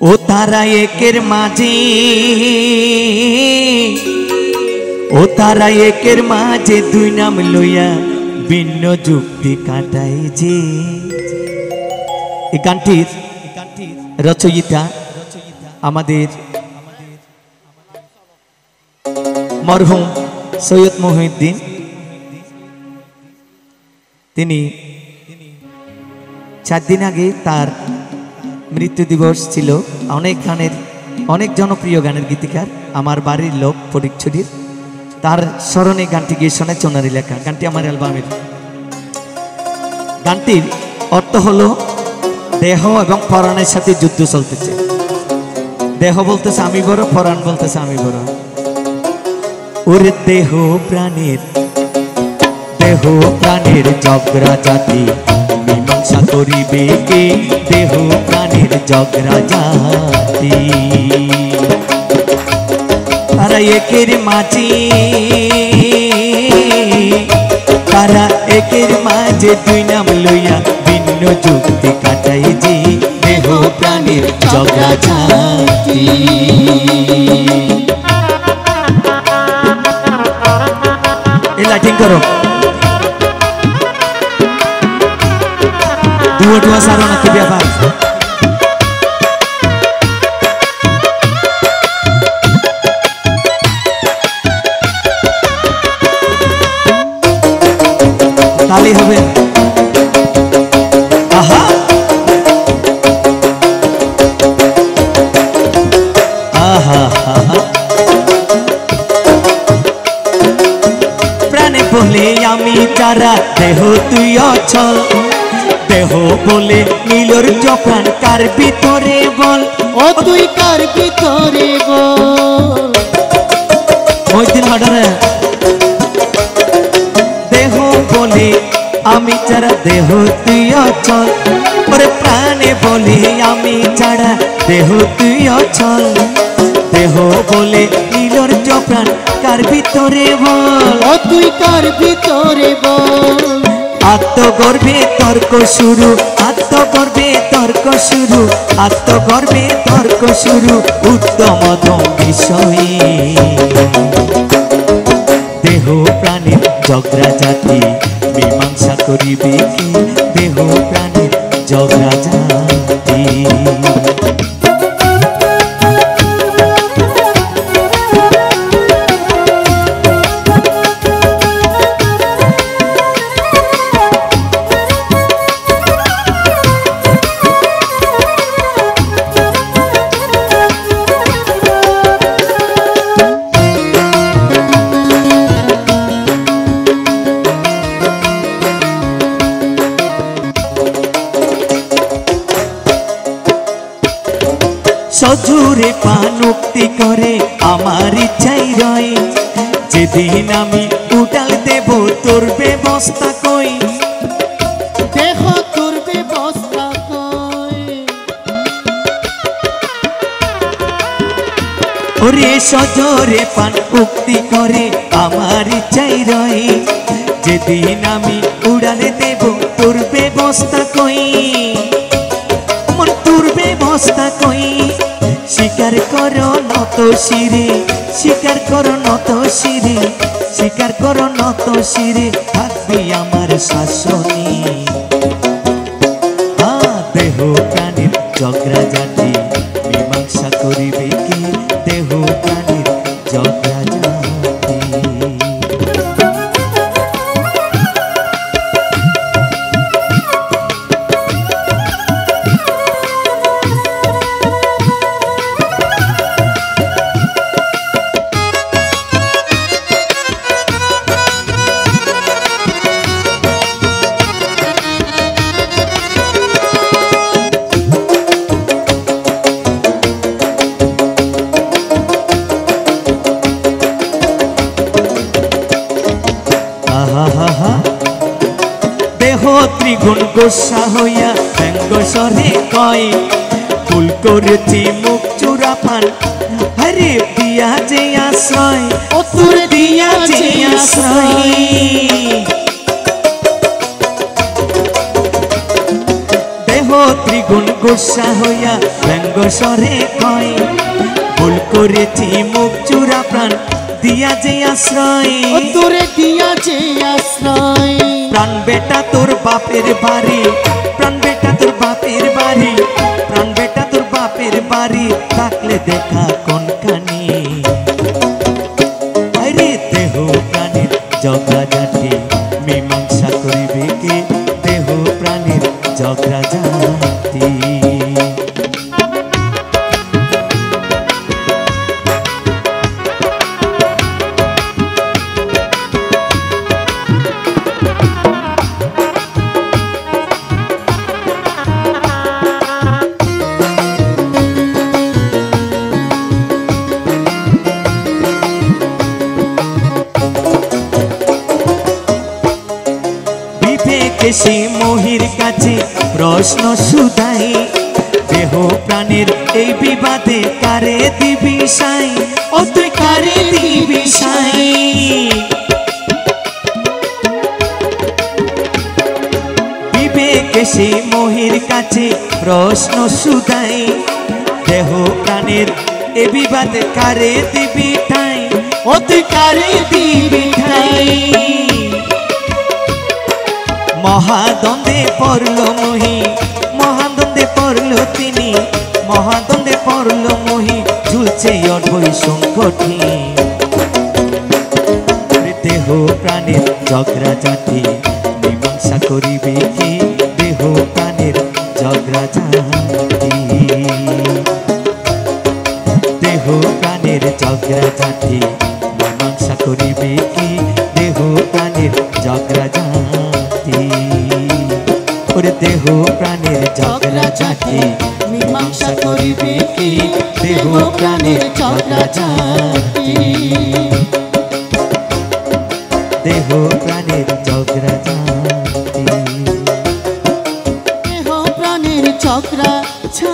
ও তারা একের মাঝে, ও তারা একের মাঝে দুই নাম লইয়া ভিন্ন যুক্তি কাটায় যে। এই গানটির রচয়িতা আমাদের মরহুম সৈয়দ মহিউদ্দিন। তিনি 4 দিন আগে তার মৃত্যু দিবস ছিল। অনেক গানের, অনেক জনপ্রিয় গানের গীতিকার, আমার বাড়ির লোক ফটিকছড়ির, তার স্মরণে গানটি গিয়ে শোনে চোনারি লেখা। গানটি আমার অ্যালবামের। গানটির অর্থ হলো দেহ এবং পরাণের সাথে যুদ্ধ চলতেছে। দেহ বলতেছে আমি বড়, পরাণ বলতেছে আমি বড়। ওরে দেহ প্রাণের, দেহ প্রাণের ঝগড়া জাতি মীমাংসা করিবে কে? দেহ প্রাণের ঝগড়া জাতি তারা একের মাঝে, তারা একের মাঝে দুই নাম লইয়া ভিন্ন যুক্তি কাটাই যে। দেহ প্রাণের ঝগড়া জাতি। এই লাইটিং করো, dua-dua sarana ke biafan. Tali হবে। Aha. Aha. প্রাণে বলে আমি যারা, দেহ তুই অচল। দেহ বলে নীলর জপান কার ভিতরে বল? ও তুই কার ভিতরে বল? ওই দিন হাডারে দেহ বলে আমি ছাড়া, দেহ তুই অচল। ওরে প্রাণে বলে আমি ছাড়া, দেহ তুই অচল। দেহ বলে নীলর জপান কার ভিতরে বল? ও তুই কার ভিতরে বল? আত্মগর্ভে তর্ক শুরু, আত্মগর্ভে তর্ক শুরু, আত্মগর্ভে তর্ক শুরু উত্তমতম বিষয়ে। দেহ প্রাণের ঝগড়া জাতি মীমাংসা করিবে কি? দেহ প্রাণের ঝগড়া জাতি। সজুরে পানুক্তি করে আমার ইচ্ছাই রয়, যেদিন আমি উঠাল দেব তোর ব্যবস্থা কই? দেহ তোর ব্যবস্থা কই? ওরে সজরে পানুক্তি করে আমার ইচ্ছাই রয়, যেদিন আমি উড়ালে দেব তোর ব্যবস্থা কই? তোর ব্যবস্থা কই? স্বীকার করো নত শিরে, স্বীকার করো নত শিরে, স্বীকার করো নত শিরে, থাকবি আমার শাসনে। দেহ প্রাণীর ঝগড়া জাতি মীমাংসা করিবে কি? দেহ প্রাণীর ঝগড়া জাতি। দেহ ত্রিগুণ গোসা হইয়া ব্যঙ্গ স্বরে কয়, ভুল করেছি মুখ চূড়া পান, হরে দিয়া যে আশ্রয়, ও তোর দিয়া যে আশ্রয়। দেহ দ্বিগুণ গোসা হইয়া ব্যঙ্গ স্বরে কয় ভুল করেছি মুখ চূড়া প্রাণ দিয়া যে আশ্রয় ও তোরে দিয়া যে আশ্রয় প্রাণ বেটা তোর বাপের বাড়ি প্রাণ বেটা তোর বাপের বাড়ি প্রাণ বেটা তোর বাপের বাড়ি থাকলে দেখা কোনখানি আরে দেহ প্রাণের ঝগড়াঝাটি মীমাংসা করিবে কে দেহ প্রাণের ঝগড়াঝাটি সে মোহির কাছে প্রশ্ন শুধাই দেহ প্রাণের এই বিবাদে কারে দিবি সাই ও তুই কারে দিবি সাই বিবেকে সে মোহির কাছে প্রশ্ন শুধাই দেহ প্রাণের এই বিবাদে কারে দিবি ঠাই ও তুই কারে দিবি ঠাই মহাদ্বন্দ্বে পড়ল মহি মহাদ্বন্দ্বে পড়ল তিনি মহাদ্বন্দ্বে পড়ল মহি ঝুলছে অডবই সংকটি দেহ প্রাণের ঝগড়াঝাটি মীমাংসা করিবে কি দেহ প্রাণের ঝগড়াঝাটি দেহ প্রাণের ঝগড়াঝাটি মীমাংসা করিবে কি দেহ প্রাণের ঝগড়াঝাটি ওরে দেহ প্রাণের ঝগড়াঝাটি মীমাংসা করিবে কি দেহ প্রাণের ঝগড়াঝাটি দেহ প্রাণের ঝগড়াঝাটি দেহ প্রাণের ঝগড়াঝাটি